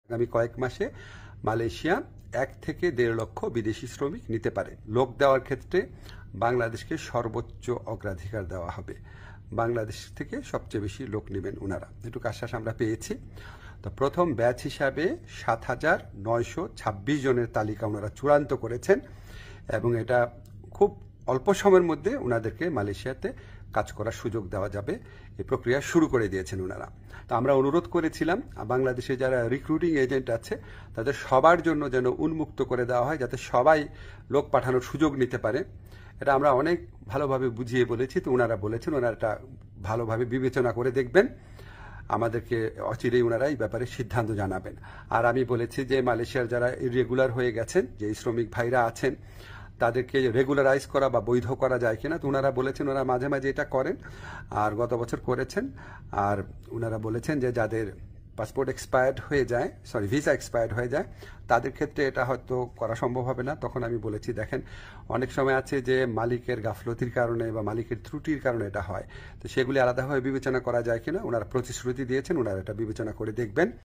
আগামী কয়েক মাসে মালয়েশিয়া 1 থেকে 1.5 লক্ষ বিদেশি শ্রমিক নিতে পারে। লোক দেওয়ার ক্ষেত্রে বাংলাদেশকে সর্বোচ্চ অগ্রাধিকার দেওয়া হবে। বাংলাদেশ থেকে সবচেয়ে বেশি লোক নেবেন ওনারা, এটুকু আশ্বাস আমরা পেয়েছি। তো প্রথম ব্যাচ হিসাবে 7,926 জনের তালিকা ওনারা চূড়ান্ত করেছেন এবং এটা খুব অল্প সময়ের মধ্যে ওনাদেরকে মালয়েশিয়াতে কাজ করার সুযোগ দেওয়া যাবে, এই প্রক্রিয়া শুরু করে দিয়েছেন ওনারা। তো আমরা অনুরোধ করেছিলাম বাংলাদেশে যারা রিক্রুটিং এজেন্ট আছে তাদের সবার জন্য যেন উন্মুক্ত করে দেওয়া হয়, যাতে সবাই লোক পাঠানোর সুযোগ নিতে পারে। এটা আমরা অনেক ভালোভাবে বুঝিয়ে বলেছি, তো ওনারা বলেছেন ওনারা এটা ভালোভাবে বিবেচনা করে দেখবেন, আমাদেরকে অচিরেই ওনারা এই ব্যাপারে সিদ্ধান্ত জানাবেন। আর আমি বলেছি যে মালয়েশিয়ার যারা ইরেগুলার হয়ে গেছেন, যে শ্রমিক ভাইরা আছেন, তাদেরকে রেগুলারাইজ করা বা বৈধ করা যায় কিনা। তো ওনারা বলেছেন ওনারা মাঝে মাঝে এটা করেন, আর গত বছর করেছেন। আর ওনারা বলেছেন যে যাদের পাসপোর্ট এক্সপায়ার্ড হয়ে যায়, ভিসা এক্সপায়ার্ড হয়ে যায়, তাদের ক্ষেত্রে এটা হয়তো করা সম্ভব হবে না। তখন আমি বলেছি দেখেন অনেক সময় আছে যে মালিকের গাফলতির কারণে বা মালিকের ত্রুটির কারণে এটা হয়, তো সেগুলি আলাদাভাবে বিবেচনা করা যায় কিনা। ওনারা প্রতিশ্রুতি দিয়েছেন, ওনারা এটা বিবেচনা করে দেখবেন।